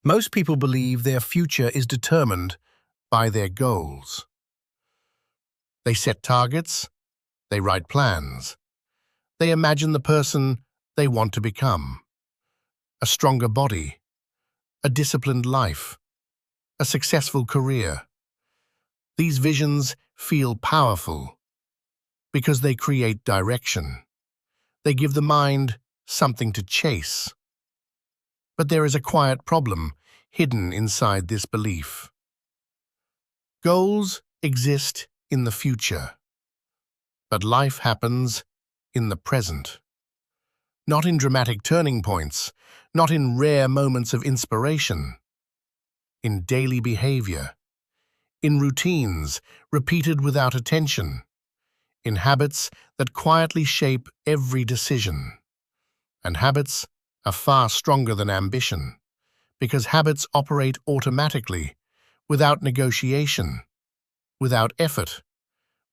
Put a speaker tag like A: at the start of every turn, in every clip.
A: Most people believe their future is determined by their goals. They set targets, they write plans, they imagine the person they want to become. A stronger body, a disciplined life, a successful career. These visions feel powerful because they create direction. They give the mind something to chase. But there is a quiet problem hidden inside this belief. Goals exist in the future, but life happens in the present. Not in dramatic turning points, not in rare moments of inspiration. In daily behavior, in routines repeated without attention, in habits that quietly shape every decision. And habits are far stronger than ambition, because habits operate automatically, without negotiation, without effort,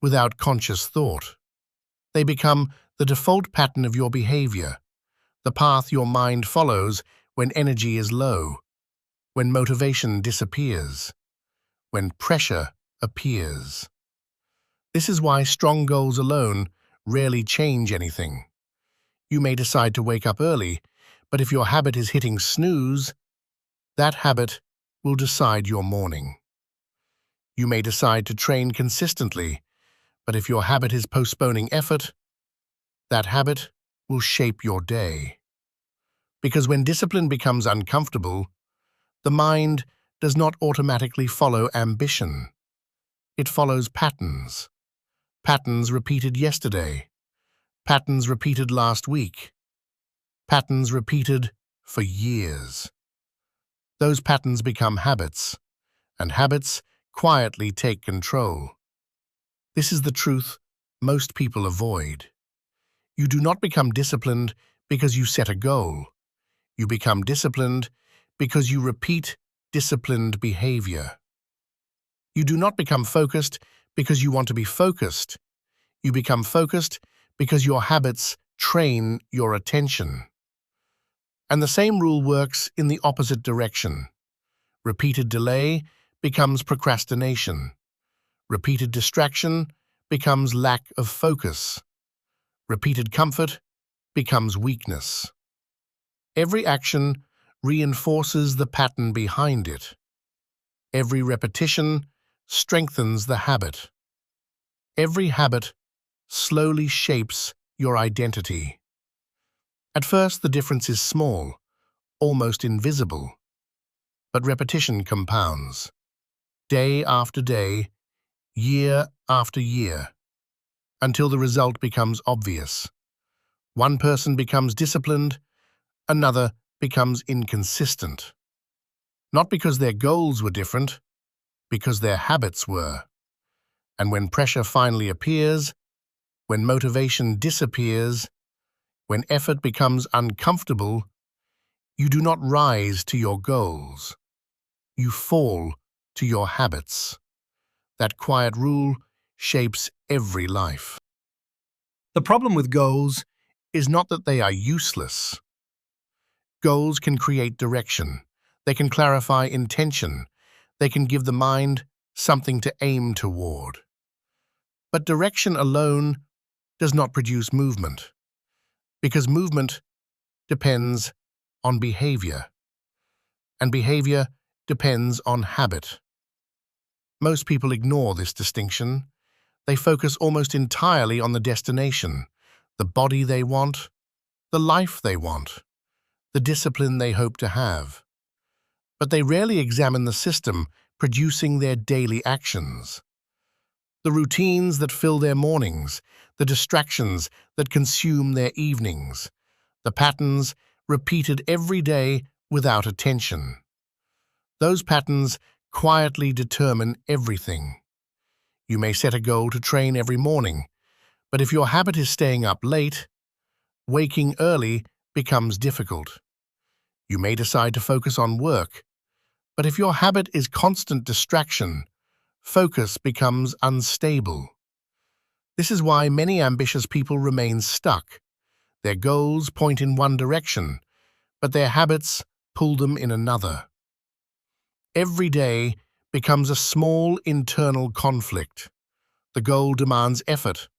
A: without conscious thought. They become the default pattern of your behavior, the path your mind follows when energy is low, when motivation disappears, when pressure appears. This is why strong goals alone rarely change anything. You may decide to wake up early, but if your habit is hitting snooze, that habit will decide your morning. You may decide to train consistently, but if your habit is postponing effort, that habit will shape your day. Because when discipline becomes uncomfortable, the mind does not automatically follow ambition. It follows patterns. Patterns repeated yesterday. Patterns repeated last week. Patterns repeated for years. Those patterns become habits, and habits quietly take control. This is the truth most people avoid. You do not become disciplined because you set a goal. You become disciplined because you repeat disciplined behavior. You do not become focused because you want to be focused. You become focused because your habits train your attention. And the same rule works in the opposite direction. Repeated delay becomes procrastination. Repeated distraction becomes lack of focus. Repeated comfort becomes weakness. Every action reinforces the pattern behind it. Every repetition strengthens the habit. Every habit slowly shapes your identity. At first, the difference is small, almost invisible. But repetition compounds. Day after day, year after year, until the result becomes obvious. One person becomes disciplined, another becomes inconsistent. Not because their goals were different, because their habits were. And when pressure finally appears, when motivation disappears, when effort becomes uncomfortable, you do not rise to your goals. You fall to your habits. That quiet rule shapes every life. The problem with goals is not that they are useless. Goals can create direction. They can clarify intention. They can give the mind something to aim toward. But direction alone does not produce movement, because movement depends on behavior, and behavior depends on habit. Most people ignore this distinction. They focus almost entirely on the destination, the body they want, the life they want, the discipline they hope to have. But they rarely examine the system producing their daily actions. The routines that fill their mornings, the distractions that consume their evenings, the patterns repeated every day without attention. Those patterns quietly determine everything. You may set a goal to train every morning, but if your habit is staying up late, waking early becomes difficult. You may decide to focus on work, but if your habit is constant distraction, focus becomes unstable. This is why many ambitious people remain stuck. Their goals point in one direction, but their habits pull them in another. Every day becomes a small internal conflict. The goal demands effort.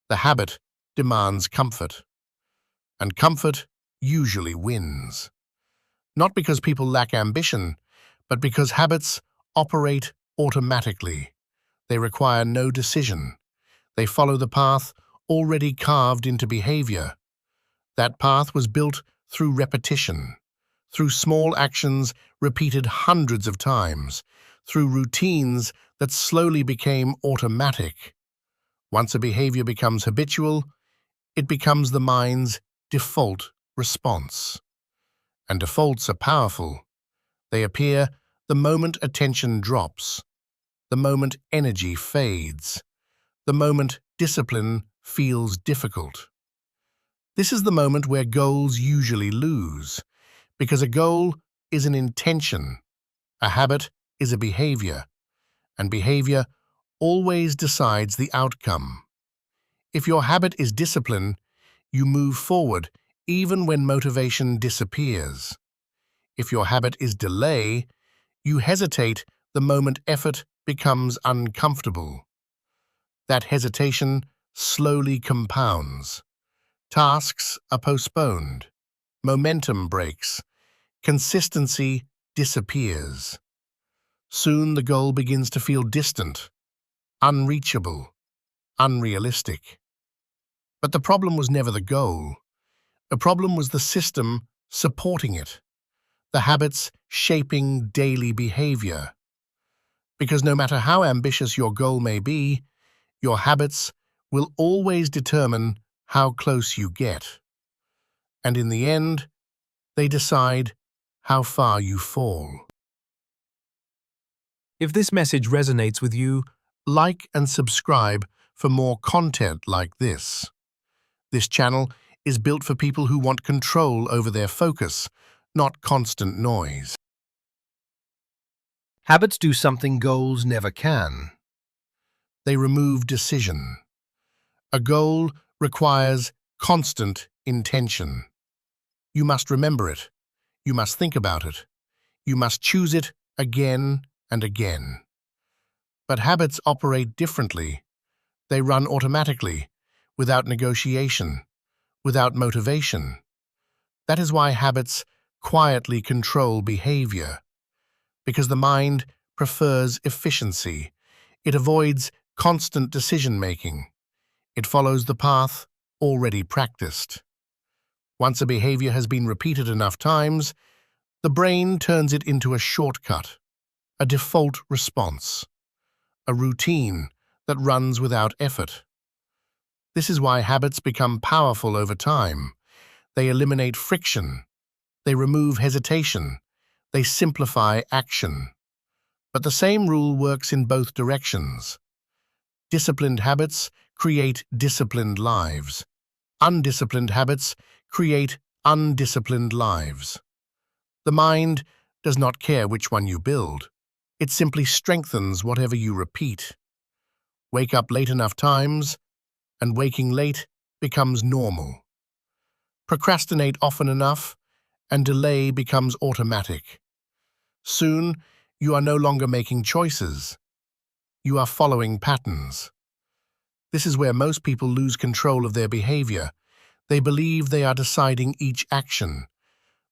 A: The habit demands comfort. And comfort usually wins. Not because people lack ambition, but because habits operate automatically. They require no decision. They follow the path already carved into behavior. That path was built through repetition, through small actions repeated hundreds of times, through routines that slowly became automatic. Once a behavior becomes habitual, it becomes the mind's default response. And defaults are powerful. They appear the moment attention drops, the moment energy fades, the moment discipline feels difficult. This is the moment where goals usually lose, because a goal is an intention, a habit is a behavior, and behavior always decides the outcome. If your habit is discipline, you move forward even when motivation disappears. If your habit is delay, you hesitate the moment effort becomes uncomfortable. That hesitation slowly compounds. Tasks are postponed. Momentum breaks. Consistency disappears. Soon the goal begins to feel distant, unreachable, unrealistic. But the problem was never the goal. The problem was the system supporting it, the habits shaping daily behavior. Because no matter how ambitious your goal may be, your habits will always determine how close you get. And in the end, they decide how far you fall.
B: If this message resonates with you,
A: Like and subscribe for more content like this. This channel is built for people who want control over their focus, not constant noise.
C: Habits do something goals never can.
A: They remove decision. A goal requires constant intention. You must remember it. You must think about it. You must choose it again and again. But habits operate differently. They run automatically, without negotiation, without motivation. That is why habits quietly control behavior. Because the mind prefers efficiency. It avoids constant decision-making. It follows the path already practiced. Once a behavior has been repeated enough times, the brain turns it into a shortcut, a default response, a routine that runs without effort. This is why habits become powerful over time. They eliminate friction. They remove hesitation. They simplify action. But the same rule works in both directions. Disciplined habits create disciplined lives. Undisciplined habits create undisciplined lives. The mind does not care which one you build. It simply strengthens whatever you repeat. Wake up late enough times, and waking late becomes normal. Procrastinate often enough, and delay becomes automatic. Soon, you are no longer making choices. You are following patterns. This is where most people lose control of their behavior. They believe they are deciding each action,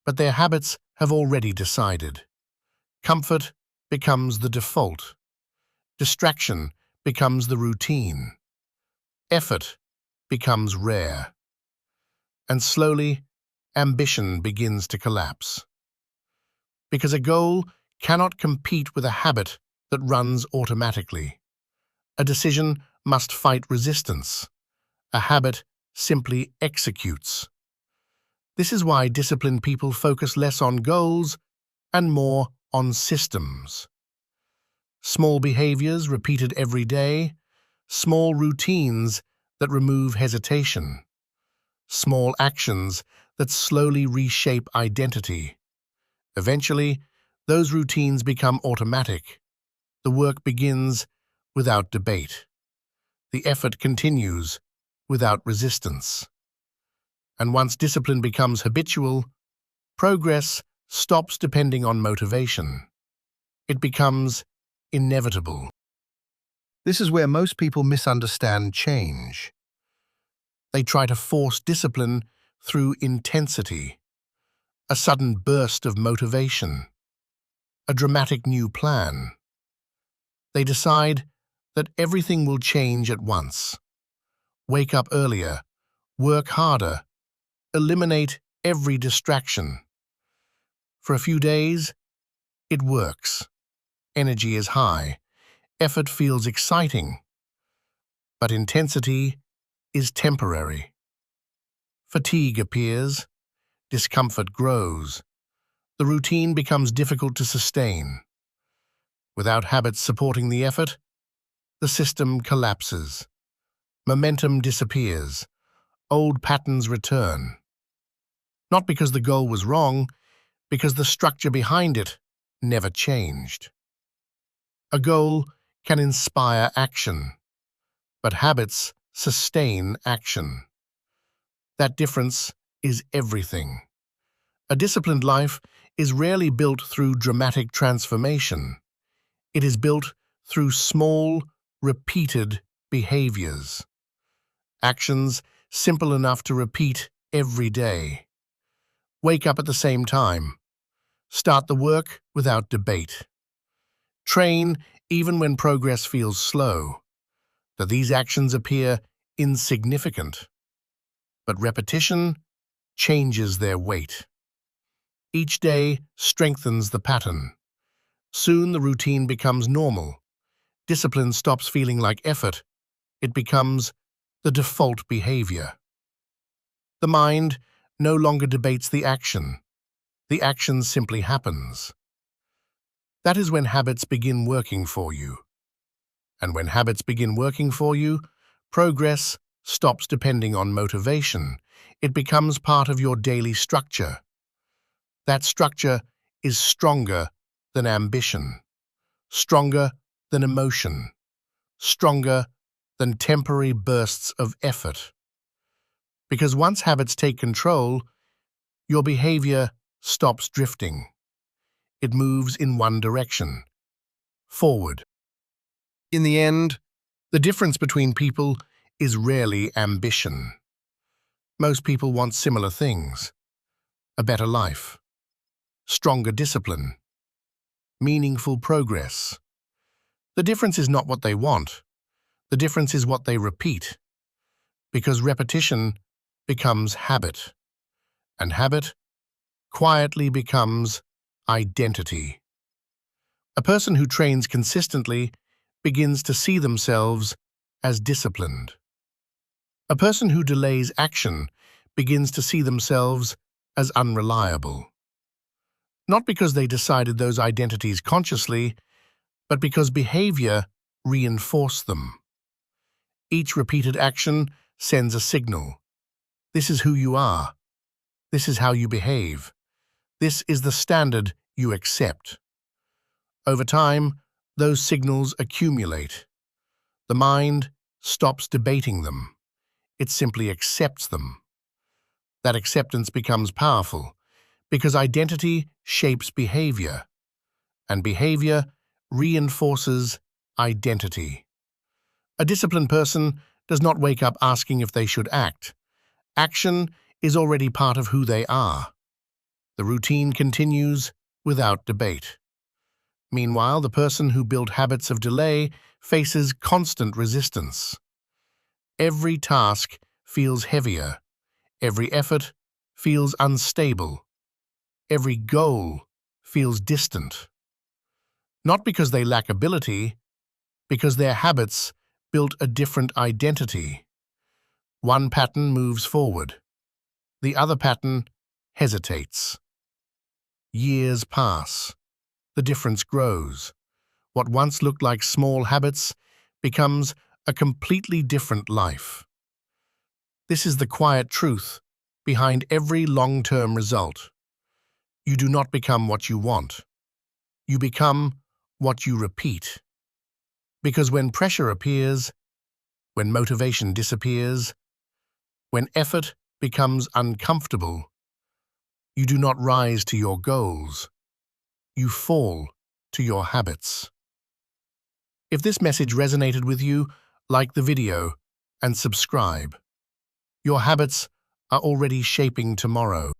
A: but their habits have already decided. Comfort becomes the default. Distraction becomes the routine. Effort becomes rare. And slowly, ambition begins to collapse. Because a goal cannot compete with a habit that runs automatically. A decision must fight resistance. A habit simply executes. This is why disciplined people focus less on goals and more on systems. Small behaviors repeated every day, small routines that remove hesitation, small actions that slowly reshape identity. Eventually, those routines become automatic. The work begins without debate. The effort continues without resistance. And once discipline becomes habitual, progress stops depending on motivation. it becomes inevitable.
C: This is where most people misunderstand change.
A: They try to force discipline through intensity, a sudden burst of motivation, a dramatic new plan. They decide that everything will change at once. Wake up earlier, work harder, eliminate every distraction. For a few days, it works. Energy is high, effort feels exciting, but intensity is temporary. Fatigue appears, discomfort grows. The routine becomes difficult to sustain. Without habits supporting the effort, the system collapses. Momentum disappears. Old patterns return. Not because the goal was wrong, because the structure behind it never changed. A goal can inspire action, but habits sustain action. That difference is everything. A disciplined life is rarely built through dramatic transformation. It is built through small, repeated behaviors. Actions simple enough to repeat every day. Wake up at the same time. Start the work without debate. Train even when progress feels slow. Do these actions appear insignificant? But repetition changes their weight. Each day strengthens the pattern. Soon the routine becomes normal. Discipline stops feeling like effort. It becomes the default behavior. The mind no longer debates the action. The action simply happens. That is when habits begin working for you. And when habits begin working for you, progress stops depending on motivation. It becomes part of your daily structure. That structure is stronger than ambition, stronger than emotion, stronger than temporary bursts of effort. Because once habits take control, your behavior stops drifting. It moves in one direction, forward. In the end, the difference between people is rarely ambition. Most people want similar things: a better life, stronger discipline, meaningful progress. The difference is not what they want. The difference is what they repeat, because repetition becomes habit, and habit quietly becomes identity. A person who trains consistently begins to see themselves as disciplined. A person who delays action begins to see themselves as unreliable. Not because they decided those identities consciously, but because behavior reinforced them. Each repeated action sends a signal. This is who you are. This is how you behave. This is the standard you accept. Over time, those signals accumulate. The mind stops debating them. It simply accepts them. That acceptance becomes powerful because identity shapes behavior, and behavior reinforces identity. A disciplined person does not wake up asking if they should act. Action is already part of who they are. The routine continues without debate. Meanwhile, the person who built habits of delay faces constant resistance. Every task feels heavier. Every effort feels unstable. Every goal feels distant. Not because they lack ability, because their habits built a different identity. One pattern moves forward. The other pattern hesitates. Years pass. The difference grows. What once looked like small habits becomes a completely different life. This is the quiet truth behind every long-term result. You do not become what you want. You become what you repeat. Because when pressure appears, when motivation disappears, when effort becomes uncomfortable, you do not rise to your goals. You fall to your habits. If this message resonated with you, like the video and subscribe. Your habits are already shaping tomorrow.